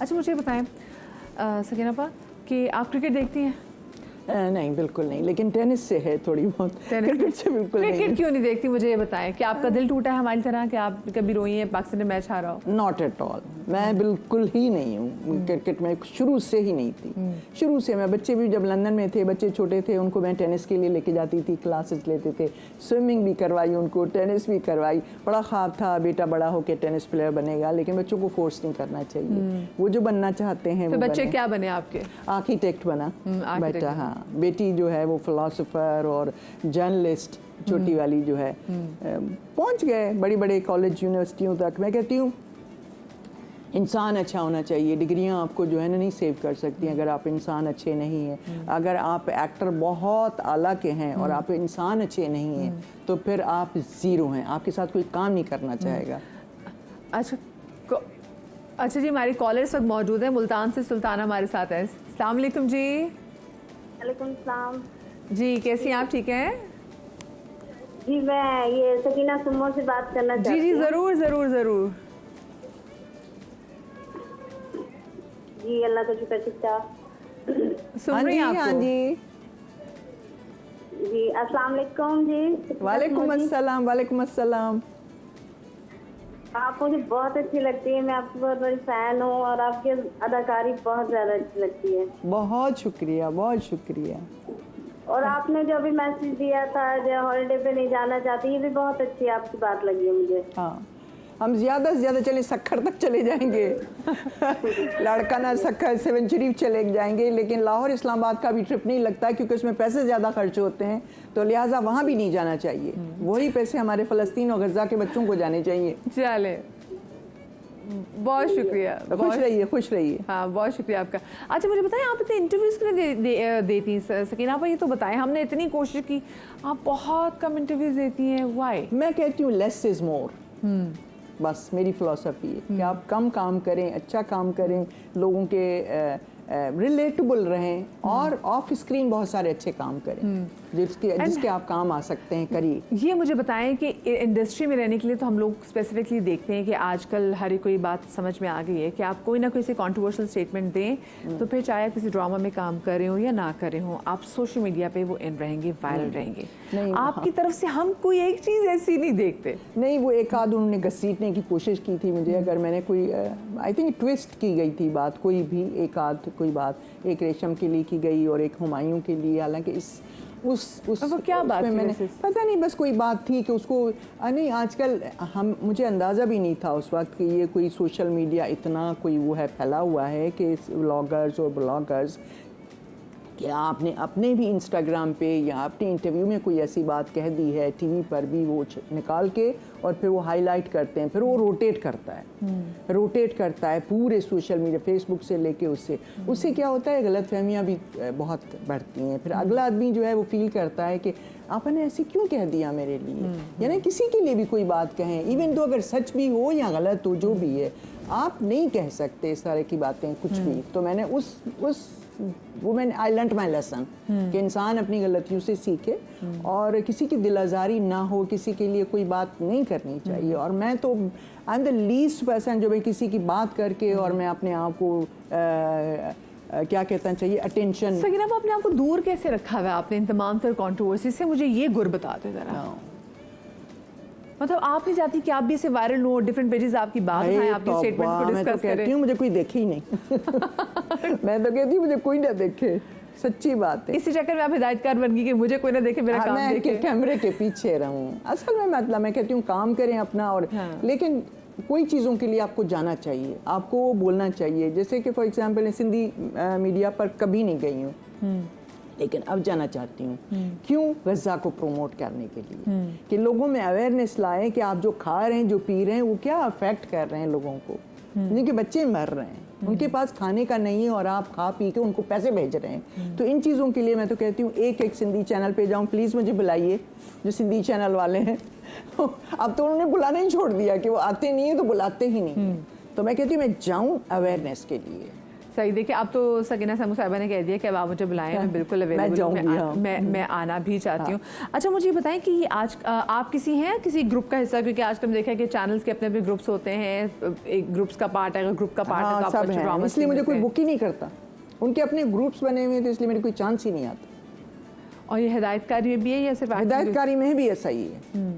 अच्छा मुझे बताएं सकीना आपा कि आप क्रिकेट देखती हैं? नहीं बिल्कुल नहीं, लेकिन टेनिस से है थोड़ी बहुत, क्रिकेट से बिल्कुल नहीं। क्रिकेट क्यों नहीं देखती मुझे ये बताएं कि आपका दिल टूटा है हमारी तरह कि आप कभी रोई हैं पाकिस्तान ने मैच हारा हो? नॉट एट ऑल, मैं बिल्कुल ही नहीं हूँ क्रिकेट में, शुरू से ही नहीं थी। शुरू से मैं, बच्चे भी जब लंदन में थे, बच्चे छोटे थे, उनको मैं टेनिस के लिए लेके जाती थी, क्लासेस लेते थे, स्विमिंग भी करवाई उनको, टेनिस भी करवाई। बड़ा ख्वाब था बेटा बड़ा होकर टेनिस प्लेयर बनेगा, लेकिन बच्चों को फोर्स नहीं करना चाहिए, वो जो बनना चाहते हैं तो वो बच्चे क्या बने आपके? आर्किटेक्ट बना बेटा, हाँ। बेटी जो है वो फिलोसोफर और जर्नलिस्ट, छोटी वाली जो है पहुंच गए बड़ी बड़े कॉलेज यूनिवर्सिटियों तक। मैं कहती हूँ इंसान अच्छा होना चाहिए, डिग्रियां आपको जो है ना नहीं सेव कर सकती अगर आप इंसान अच्छे नहीं हैं। अगर आप एक्टर बहुत आला के हैं और आप इंसान अच्छे नहीं हैं तो फिर आप ज़ीरो हैं, आपके साथ कोई काम नहीं करना चाहेगा। अच्छा जी, हमारी कॉलर इस वक्त मौजूद है, मुल्तान से सुल्ताना हमारे साथ है। अस्सलाम वालेकुम जी। वालेकुम सलाम जी, कैसी हैं आप? ठीक हैं जी। मैं ये सकीना सुमो से बात करना चाहती हूँ। जी, ज़रूर ज़रूर ज़रूर जी। अल्लाह का शुक्र, ठीक ठाक सुन रही हैं आपको? हाँ जी जी। अस्सलाम वालेकुम जी। वालेकुम अस्सलाम। वालेकुम अस्सलाम। आप मुझे बहुत अच्छी लगती है, मैं आपकी बहुत बड़ी फैन हूँ और आपकी अदाकारी बहुत ज़्यादा अच्छी लगती है। बहुत शुक्रिया, बहुत शुक्रिया। और आपने जो अभी मैसेज दिया था जो हॉलिडे पे नहीं जाना चाहती, ये भी बहुत अच्छी आपकी बात लगी है मुझे। हाँ, हम ज़्यादा से ज़्यादा चले सखर तक चले जाएंगे लाड़काना सखर, सेवन शरीफ चले जाएंगे, लेकिन लाहौर इस्लामाबाद का भी ट्रिप नहीं लगता क्योंकि उसमें पैसे ज़्यादा खर्च होते हैं, तो लिहाजा वहाँ भी नहीं जाना चाहिए। वही पैसे हमारे फ़लस्तीन और गज़ा के बच्चों को जाने चाहिए। चले, बहुत शुक्रिया। खुश रहिए, खुश रहिए। हाँ, बहुत शुक्रिया आपका। अच्छा मुझे बताएं, आप इतने इंटरव्यूज़ क्यों देती हैं सकीना आप? ये तो बताएं, हमने इतनी कोशिश की, आप बहुत कम इंटरव्यूज़ देती हैं, व्हाई? मैं कहती हूँ लेस इज़ मोर। बस मेरी फ़िलॉसफी है कि आप कम काम करें, अच्छा काम करें, लोगों के रिलेटेबल रहें और ऑफ स्क्रीन बहुत सारे अच्छे काम करें जिसके आप काम आ सकते हैं, करिए। ये मुझे बताएं कि इंडस्ट्री में रहने के लिए तो हम लोग स्पेसिफिकली देखते हैं कि आजकल हर कोई बात समझ में आ गई है कि आप कोई ना कोई से कंट्रोवर्शियल स्टेटमेंट दें तो फिर चाहे किसी ड्रामा में काम कर रहे हो या ना कर रहे हो, आप सोशल मीडिया पे वो इन रहेंगे, वायरल रहेंगे। आपकी तरफ से हम कोई एक चीज़ ऐसी नहीं देखते। नहीं, वो एक आध उन्होंने घसीटने की कोशिश की थी मुझे, अगर मैंने कोई आई थिंक ट्विस्ट की गई थी बात, कोई भी एक आध कोई बात, एक रेशम के लिए की गई और एक हुमायूं के लिए, हालांकि वो क्या बात मैंने पता नहीं, बस कोई बात थी कि उसको नहीं, आजकल मुझे अंदाज़ा भी नहीं था उस वक्त कि ये कोई सोशल मीडिया इतना कोई वो है फैला हुआ है कि व्लॉगर्स और ब्लॉगर्स कि आपने अपने भी इंस्टाग्राम पे या अपने इंटरव्यू में कोई ऐसी बात कह दी है, टीवी पर भी वो निकाल के और फिर वो हाईलाइट करते हैं, फिर वो रोटेट करता है पूरे सोशल मीडिया, फेसबुक से लेके उससे क्या होता है, गलतफहमियां भी बहुत बढ़ती हैं। फिर अगला आदमी जो है वो फील करता है कि आपने ऐसे क्यों कह दिया मेरे लिए, यानी किसी के लिए भी कोई बात कहें, इवन तो अगर सच भी हो या गलत हो, जो भी है आप नहीं कह सकते इस तरह की बातें कुछ भी। तो मैंने आई लर्न माई लेसन कि इंसान अपनी गलतियों से सीखे और किसी की दिल आज़ारी ना हो, किसी के लिए कोई बात नहीं करनी चाहिए। और मैं तो I am the least person जो भाई किसी की बात करके और मैं अपने आप को क्या कहना चाहिए, अटेंशन। सकीना आप अपने आप को दूर कैसे रखा हुआ है आपने इन तमाम तर कंट्रोवर्सी से? मुझे ये गुर बताते ज़रा। मतलब आप नहीं चाहती कि आप भी इसे वायरल हो, डिफरेंट पेजेस आपकी बात उठाएं, आपकी स्टेटमेंट्स को डिस्कस करें? कहती हूँ मुझे कोई देखे ही नहीं मैं तो कहती हूँ मुझे कोई ना देखे, सच्ची बात है। इसी चक्कर में आप हिदायतकार बन गई कि मुझे कोई ना देखे, मेरा काम देखे, मैं कैमरे के पीछे रहूं। असल में मतलब मैं कहती हूँ काम करें अपना, और लेकिन कोई चीज़ों के लिए आपको जाना चाहिए, आपको बोलना चाहिए। जैसे कि फॉर एग्जांपल सिंधी मीडिया पर कभी नहीं गई हूँ, लेकिन अब जाना चाहती हूँ। क्यों? गज़ा को प्रमोट करने के लिए कि लोगों में अवेयरनेस लाएं कि आप जो खा रहे हैं, जो पी रहे हैं, वो क्या अफेक्ट कर रहे हैं लोगों को। जिनके बच्चे मर रहे हैं, उनके पास खाने का नहीं है और आप खा पी के उनको पैसे भेज रहे हैं। तो इन चीज़ों के लिए मैं तो कहती हूँ एक सिंधी चैनल पे जाऊँ, प्लीज़ मुझे बुलाइए जो सिंधी चैनल वाले हैं अब तो उन्होंने बुलाना ही छोड़ दिया कि वो आते नहीं है तो बुलाते ही नहीं। तो मैं कहती हूँ मैं जाऊँ अवेयरनेस के लिए। सही। देखिए अब तो सकीना समू साहिबा ने कह दिया कि अब आप मुझे बुलाएं, मैं बिल्कुल अवेलेबल हूं, मैं आना भी चाहती हूँ। अच्छा मुझे बताएं कि आज आप किसी ग्रुप का हिस्सा, क्योंकि आजकल हम देखा है कि चैनल्स के अपने अपने ग्रुप्स होते हैं, एक ग्रुप्स का पार्ट है, ग्रुप का पार्ट है, सब है, इसलिए मुझे कोई बुक ही नहीं करता। उनके अपने ग्रुप्स बने हुए, तो इसलिए मेरे कोई चांस ही नहीं आता। और ये हिदायतकारी में भी है या सिर्फ हिदायतकारी में भी ऐसा ही है।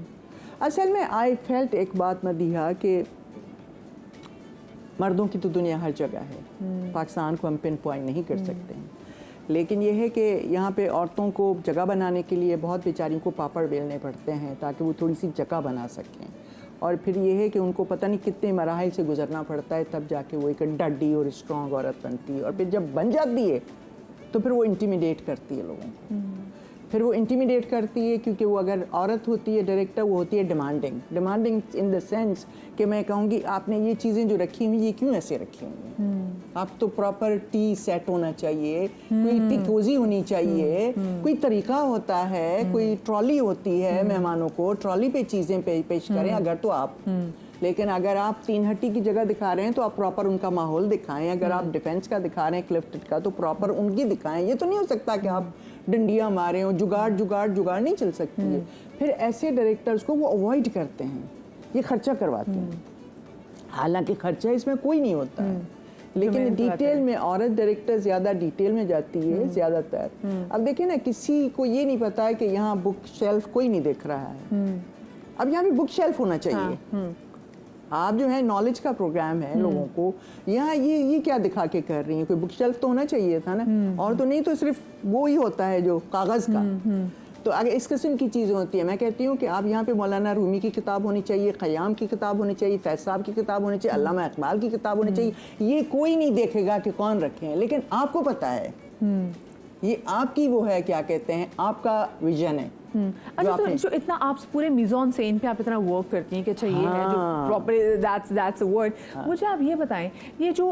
असल में आई फेल्ट एक बात मदीहा कि मर्दों की तो दुनिया हर जगह है, पाकिस्तान को हम पिन पॉइंट नहीं कर सकते हैं, लेकिन यह है कि यहाँ पे औरतों को जगह बनाने के लिए बहुत बेचारियों को पापड़ बेलने पड़ते हैं ताकि वो थोड़ी सी जगह बना सकें। और फिर ये है कि उनको पता नहीं कितने मराहल से गुजरना पड़ता है, तब जाके वो एक डडी और स्ट्रॉन्ग औरत बनती है। और फिर जब बन जाती है तो फिर वो इंटिमिडेट करती है लोगों को। फिर वो इंटिमिडेट करती है क्योंकि वो अगर औरत होती है डायरेक्टर, वो होती है डिमांडिंग इन द सेंस कि मैं कहूँगी आपने ये चीज़ें जो रखी हुई ये क्यों ऐसे रखी हुई हैं, आप तो प्रॉपर टी सेट होना चाहिए, कोई टी कोजी होनी चाहिए, कोई तरीका होता है, कोई ट्रॉली होती है, मेहमानों को ट्रॉली पे चीज़ें पेश करें अगर तो आप। लेकिन अगर आप तीन हट्टी की जगह दिखा रहे हैं तो आप प्रॉपर उनका माहौल दिखाएं। अगर आप डिफेंस का दिखा रहे हैं क्लिफ्टेड का तो प्रॉपर उनकी दिखाएं। ये तो नहीं हो सकता कि आप डंडियां मारें और जुगाड़ नहीं चल सकती है। फिर ऐसे डायरेक्टर्स को वो अवॉइड करते हैं, ये खर्चा करवाते हैं, हालांकि खर्चा इसमें कोई नहीं होता है, लेकिन डिटेल में औरत डायरेक्टर ज़्यादा डिटेल में जाती है ज़्यादातर। अब देखिए ना, किसी को ये नहीं पता है कि यहाँ बुक शेल्फ कोई नहीं देख रहा है, अब यहाँ भी बुक शेल्फ होना चाहिए। आप जो है नॉलेज का प्रोग्राम है लोगों को, यहाँ ये क्या दिखा के कर रही है, कोई बुक शेल्फ तो होना चाहिए था ना। और तो नहीं तो सिर्फ वो ही होता है जो कागज़ का। तो अगर इस किस्म की चीज़ें होती है, मैं कहती हूँ कि आप यहाँ पे मौलाना रूमी की किताब होनी चाहिए, ख़याम की किताब होनी चाहिए, फैज़ साहब की किताब होनी चाहिए, अल्लामा इक़बाल की किताब होनी चाहिए। ये कोई नहीं देखेगा कि कौन रखे हैं, लेकिन आपको पता है ये आपकी वो है, क्या कहते हैं, आपका विजन है। अच्छा, तो जो इतना आप पूरे मिज़ोन से इन पे आप इतना वर्क करती हैं कि अच्छा ये है जो प्रॉपर दैट्स अ वर्ड। मुझे आप ये बताएं, ये जो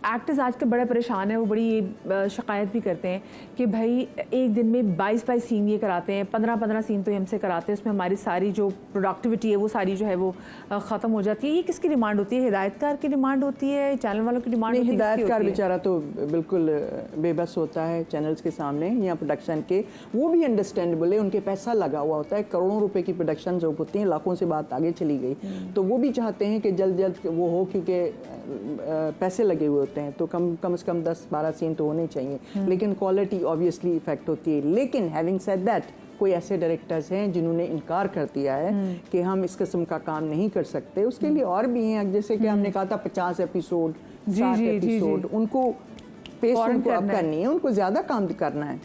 एक्टर्स आजकल बड़े परेशान हैं, वो बड़ी शिकायत भी करते हैं कि भाई एक दिन में 22 सीन ये कराते हैं, 15 सीन तो हमसे कराते हैं, उसमें हमारी सारी जो प्रोडक्टिविटी है वो सारी जो है वो ख़त्म हो जाती है। ये किसकी डिमांड होती है? हिदायतकार की डिमांड होती है, चैनल वालों की डिमांड होती है? हिदायतकार बेचारा तो बिल्कुल बेबस होता है चैनल्स के सामने या प्रोडक्शन के। वो भी अंडरस्टैंडेबल है, उनके पैसा लगा हुआ होता है, करोड़ों रुपए की प्रोडक्शन जो होती है, लाखों से बात आगे चली गई, तो वो भी चाहते हैं कि जल्द वो हो, क्योंकि पैसे लगे हुए होते हैं। तो कम से कम 10-12 सीन तो होने चाहिए, लेकिन क्वालिटी ऑब्वियसली इफेक्ट होती है। लेकिन हैविंग सेड दैट, कोई ऐसे डायरेक्टर्स हैं जिन्होंने इनकार कर दिया है कि हम इस किस्म का काम नहीं कर सकते। उसके लिए और भी हैं, जैसे कि हमने कहा था 50 एपिसोड, 60 एपिसोड, उनको पेस उनको अब करनी है, उनको ज़्यादा काम करना है।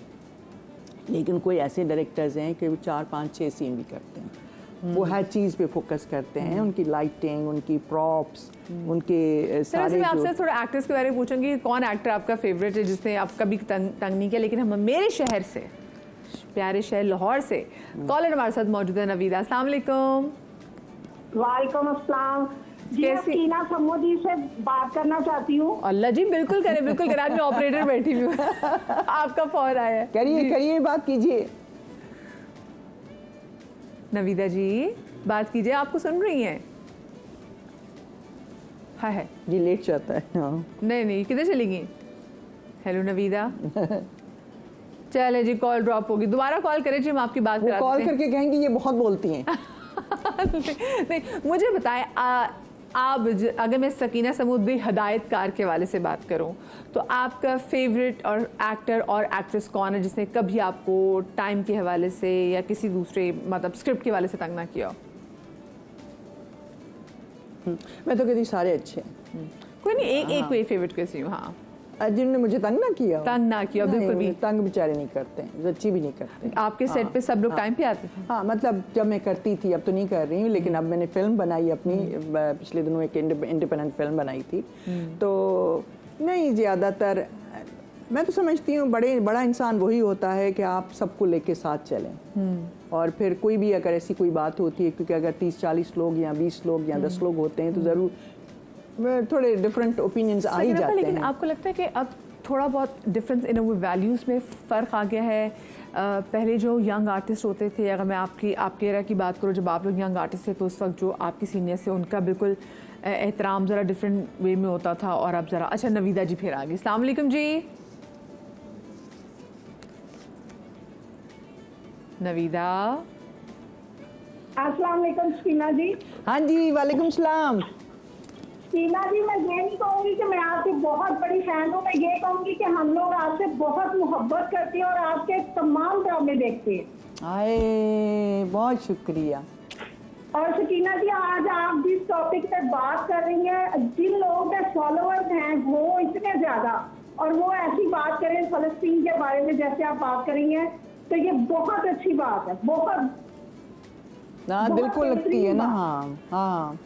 लेकिन कोई ऐसे डायरेक्टर्स हैं कि वो 4, 5, 6 सीन भी करते हैं, वो हर चीज़ पे फोकस करते हैं, उनकी लाइटिंग, उनकी प्रॉप्स, उनके सारे। मैं आपसे थोड़ा एक्टर्स के बारे में पूछूंगी, कौन एक्टर आपका फेवरेट है जिसने आप कभी तंग नहीं किया? लेकिन हम मेरे शहर से, प्यारे शहर लाहौर से कॉलर हमारे साथ मौजूद है नवीदा। अस्सलाम वालेकुम। वालेकुम अस्सलाम जी, मैं सकीना समू जी से बात करना चाहती हूँ। अल्लाह जी, बिल्कुल करें, बिल्कुल करें। मैं ऑपरेटर बैठी हुई हूँ, आपका फोन आया है। करिए बात कीजिए नवीदा जी, बात कीजिए, आपको सुन रही हैं? है जी, लेट जाता है। हाँ। नहीं, किधर चली गई? हेलो नवीदा। चले जी, कॉल ड्रॉप होगी, दोबारा कॉल करें जी, हम आपकी बात कराते हैं। कॉल करके कहेंगी ये बहुत बोलती हैं। नहीं, मुझे बताएं, आप अगर मैं सकीना समूद हिदायतकार के वाले से बात करूं तो आपका फेवरेट और एक्टर और एक्ट्रेस कौन है जिसने कभी आपको टाइम के हवाले से या किसी दूसरे मतलब स्क्रिप्ट के हवाले से तंग ना किया? मैं तो कहती सारे अच्छे हैं। कोई नहीं, एक कोई फेवरेट कैसी हूँ? हाँ, जिन्होंने मुझे तंग ना किया बिल्कुल भी तंग बेचारे नहीं करते हैं, अच्छी भी नहीं करते। आपके सेट पे सब लोग टाइम पे आते थे? हाँ, मतलब जब मैं करती थी, अब तो नहीं कर रही हूँ, लेकिन अब मैंने फिल्म बनाई अपनी, पिछले दिनों एक इंडिपेंडेंट फिल्म बनाई थी। तो नहीं, ज़्यादातर मैं तो समझती हूँ बड़ा इंसान वही होता है कि आप सबको लेके साथ चलें। और फिर कोई भी अगर ऐसी कोई बात होती है, क्योंकि अगर 30-40 लोग या 20 लोग या 10 लोग होते हैं तो ज़रूर थोड़े डिफरेंट ओपिनियंस आ ही जाते हैं। लेकिन आपको लगता है कि अब थोड़ा बहुत डिफरेंस इन वैल्यूज़ में फ़र्क आ गया है? पहले जो यंग आर्टिस्ट होते थे, अगर मैं आपके एरा की बात करूँ, जब आप लोग यंग आर्टिस्ट थे तो उस वक्त जो आपके सीनियर से उनका बिल्कुल एहतराम ज़रा डिफरेंट वे में होता था, और अब ज़रा अच्छा नवीदा जी फिर आ गई। अस्सलाम वालेकुम जी। नवीदा। अस्सलाम वालेकुम शीना जी। हाँ जी, वालेकुम सलाम। शीना जी, मैं ये नहीं कहूँगी कि मैं आपकी बहुत बड़ी फैन हूँ, मैं ये कहूँगी कि हम लोग आपसे बहुत मोहब्बत करते हैं और आपके तमाम ड्रामे देखते हैं। आए, बहुत शुक्रिया। और शकीना जी, आज आप जिस टॉपिक पे बात कर रही हैं, जिन लोगों के फॉलोअर्स हैं वो इतने ज्यादा, और वो ऐसी बात करें फलस्तीन के बारे में जैसे आप बात करेंगी हैं, तो ये बहुत अच्छी बात है, बहुत। हाँ, दिल को लगती है ना। हाँ हाँ,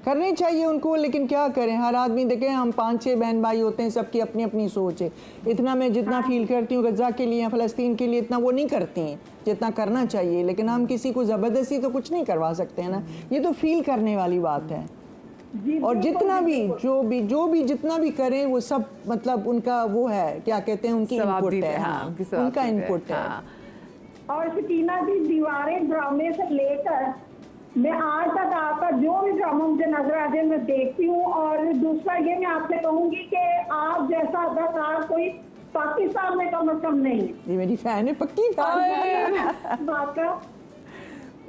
करनी चाहिए उनको, लेकिन क्या करें, हर आदमी देखें, हम 5-6 बहन भाई होते हैं, सबकी अपनी अपनी सोच है। इतना मैं जितना फील करती हूँ गज़ा के लिए, फ़लस्तीन के लिए, इतना वो नहीं करती हैं जितना करना चाहिए। लेकिन हम किसी को ज़बरदस्ती तो कुछ नहीं करवा सकते हैं ना, ये तो फील करने वाली बात है। और जितना भी जो भी जितना भी करें, वो सब मतलब उनका वो है, क्या कहते हैं, उनकी इनपुट है। हाँ, उनका इनपुट है। और शकीना जी, दीवारें ड्रामे से लेकर मैं आज तक आपका जो भी ड्रामा मुझे नजर आ जाए मैं देखती हूँ। और दूसरा ये मैं आपसे कहूंगी कि आप जैसा अदाकार कोई पाकिस्तान में कम से कम नहीं है। ये मेरी फैन है, पक्की फैन बात का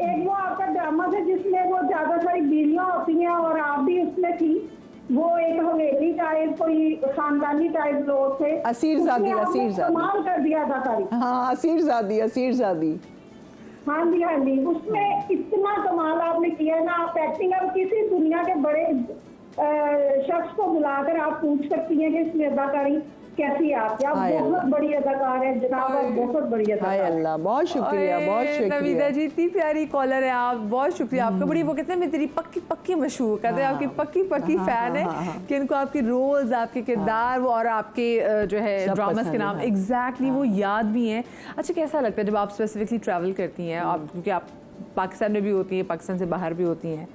एक वो आपका ड्रामा था जिसमें वो ज्यादा सारी बीवियां होती हैं और आप भी उसमें थी, वो एक हवेली टाइप कोई खानदानी टाइप लोग थे। असीरजादी, असीरजादी कमाल कर दिया अदाकारी। हाँ, असीरजादी, असीरजादी। हाँ जी, हाँ जी, उसमें इतना कमाल आपने किया ना। आप एक्टिंग, अब किसी दुनिया के बड़े शख्स को बुलाकर आप पूछ सकती हैं कि इसमें अदाकारी कैसी है आपकी। आप बहुत बड़ी अदाकार है जनाब, आप बहुत बड़ी अदाकार। हाय अल्लाह, बहुत शुक्रिया, बहुत शुक्रिया। नवीदा जी इतनी प्यारी कॉलर है आप, बहुत शुक्रिया आपका। बड़ी वो कहते हैं मैं तेरी पक्की पक्की मशहूर कहते हैं, आपकी पक्की पक्की फैन है कि इनको आपके रोल्स, आपके किरदार वो और आपके जो है ड्रामास के नाम एग्जैक्टली वो याद भी हैं। अच्छा, कैसा लगता है जब आप स्पेसिफिकली ट्रैवल करती हैं, आप क्योंकि आप पाकिस्तान में भी होती हैं, पाकिस्तान से बाहर भी होती हैं,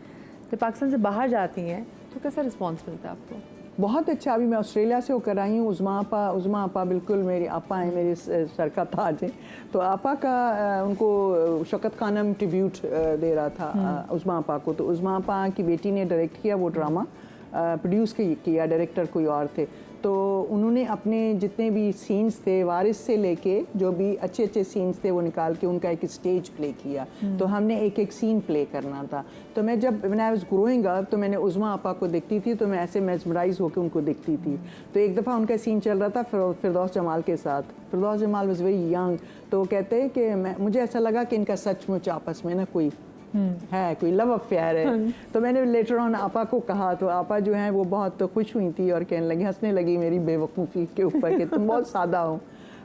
तो पाकिस्तान से बाहर जाती हैं तो कैसा रिस्पॉन्स मिलता है आपको? बहुत अच्छा। अभी मैं ऑस्ट्रेलिया से होकर आई हूँ। उज़मा आपा बिल्कुल मेरी आपा हैं, मेरे सर का ताज है। तो आपा का उनको शौकत खानम ट्रिब्यूट दे रहा था उज़मा आपा को। तो उज़मा आपा की बेटी ने डायरेक्ट किया वो ड्रामा, प्रोड्यूस किया, डायरेक्टर कोई और थे। तो उन्होंने अपने जितने भी सीन्स थे, वारिस से लेके जो भी अच्छे अच्छे सीन्स थे वो निकाल के उनका एक स्टेज प्ले किया। तो हमने एक एक सीन प्ले करना था। तो मैं जब when I was growing up, तो मैंने उज़मा आपा को देखती थी, तो मैं ऐसे मेस्मराइज होकर उनको देखती थी। तो एक दफ़ा उनका सीन चल रहा था फिरदौस जमाल के साथ। फिरदौस जमाल वाज वेरी यंग। तो वो कहते हैं कि मुझे ऐसा लगा कि इनका सचमुच आपस में ना कोई है, कोई लव अफेयर है। तो मैंने लेटर ऑन आपा को कहा, तो आपा जो है वो बहुत खुश हुई थी और कहने लगी, हंसने लगी मेरी बेवकूफ़ी के ऊपर कि तुम बहुत सादा हो।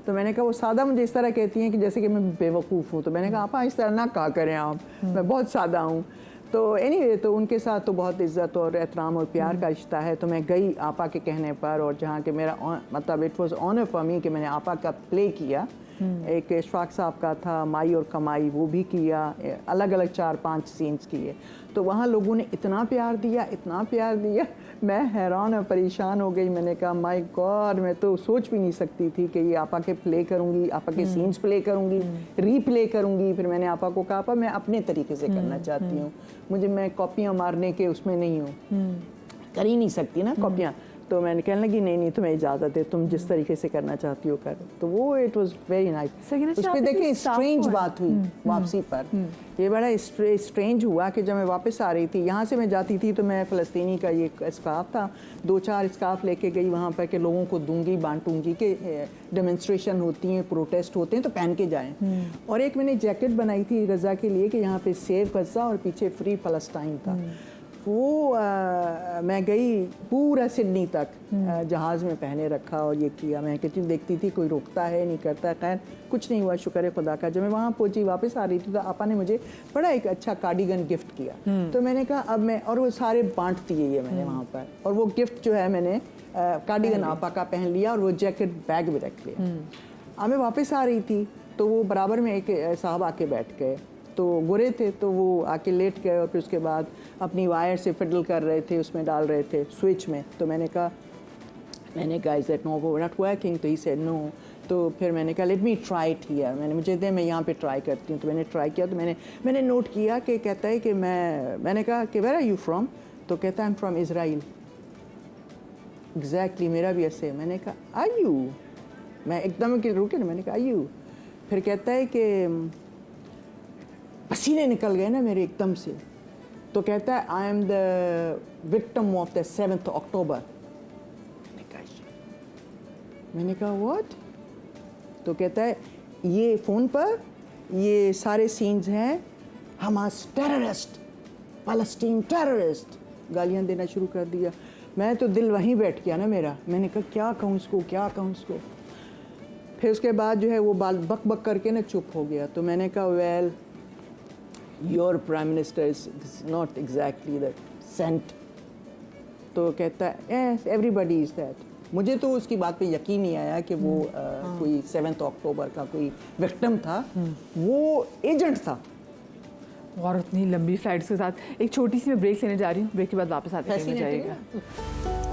तो मैंने कहा वो सादा मुझे इस तरह कहती हैं कि जैसे कि मैं बेवकूफ़ हूँ। तो मैंने कहा आपा इस तरह ना कहा करें आप, मैं बहुत सादा हूँ। तो एनीवे, तो उनके साथ तो बहुत इज़्ज़त और एहतराम और प्यार का रिश्ता है। तो मैं गई आपा के कहने पर, और जहाँ के मेरा मतलब it was honour for me कि मैंने आपा का प्ले किया। एक इशफाक साहब का था माई और कमाई, वो भी किया, अलग अलग 4-5 सीन्स किए। तो वहाँ लोगों ने इतना प्यार दिया, इतना प्यार दिया, मैं हैरान और परेशान हो गई। मैंने कहा माय गॉड, मैं तो सोच भी नहीं सकती थी कि ये आपा के प्ले करूँगी, आपा के सीन्स प्ले करूँगी, रीप्ले करूँगी। फिर मैंने आपा को कहा, आपा मैं अपने तरीके से करना चाहती हूँ, मैं कॉपियाँ मारने के उसमें नहीं हूँ, कर ही नहीं सकती ना कॉपियाँ। तो मैंने कहने लगी नहीं तुम्हें इजाज़त है, तुम जिस तरीके से करना चाहती हो कर। तो वो इट वाज वेरी नाइस। उस पर देखें स्ट्रेंज बात हुई वापसी पर। ये बड़ा स्ट्रेंज हुआ कि जब मैं वापस आ रही थी, यहाँ से मैं जाती थी तो मैं फ़लस्तीनी का ये स्कार्फ था, 2-4 स्कार्फ लेके गई वहाँ पर कि लोगों को दूंगी, बांटूंगी कि डेमोन्स्ट्रेशन होती हैं, प्रोटेस्ट होते हैं तो पहन के जाएं। और एक मैंने जैकेट बनाई थी गज़ा के लिए कि यहाँ पे सेव गज़ा और पीछे फ्री फ़लस्तीन था। वो मैं गई पूरा सिडनी तक जहाज़ में पहने रखा और ये किया। मैं कहती देखती थी कोई रोकता है नहीं करता है, खैर कुछ नहीं हुआ, शुक्र है खुदा का। जब मैं वहाँ पहुँची, वापस आ रही थी, तो आपा ने मुझे बड़ा एक अच्छा कार्डिगन गिफ्ट किया। तो मैंने कहा अब मैं, और वो सारे बांट दिए ये मैंने वहाँ पर, और वो गिफ्ट जो है मैंने कार्डिगन आपा का पहन लिया और वो जैकेट बैग में रख लिया। अब मैं वापस आ रही थी तो वो बराबर में एक साहब आके बैठ गए, तो गोरे थे, तो वो आके लेट गए और फिर उसके बाद अपनी वायर से फिडल कर रहे थे, उसमें डाल रहे थे स्विच में। तो मैंने कहा मैंने कहा इज दैट नो वो नॉट वर्किंग, तो ही सेड नो। तो फिर मैंने कहा let me try it here, मुझे दे मैं यहाँ पे ट्राई करती हूँ। तो मैंने ट्राई किया, तो मैंने नोट किया कि कहता है कि मैंने कहा कि वेयर आर यू फ्रॉम, तो कहता है I am from Israel. Exactly मेरा भी ऐसे। मैंने कहा आर यू, मैं एकदम के रुके ना, मैंने कहा आर यू। फिर कहता है कि पसीने निकल गए ना मेरे एकदम से। तो कहता है I am the victim of the 7th अक्टूबर। मैंने कहा व्हाट? तो कहता है ये फ़ोन पर ये सारे सीन्स हैं, हमास टेररिस्ट, फ़लस्तीन टेररिस्ट, गालियाँ देना शुरू कर दिया। मैं तो दिल वहीं बैठ गया ना मेरा। मैंने कहा क्या कहूँ इसको, क्या कहूँ इसको। फिर उसके बाद जो है वो बाल बक बक करके ना चुप हो गया। तो मैंने कहा well your prime minister is not exactly that sent. तो कहता है एवरीबडी इज़ दैट। मुझे तो उसकी बात पे यकीन नहीं आया कि वो कोई 7th अक्टूबर का कोई विक्टिम था, वो एजेंट था। और इतनी लंबी फ्लाइट्स के साथ एक छोटी सी मैं ब्रेक लेने जा रही हूँ, ब्रेक के बाद वापस आते ऐसी हैं नहीं थी जाएगा। ना।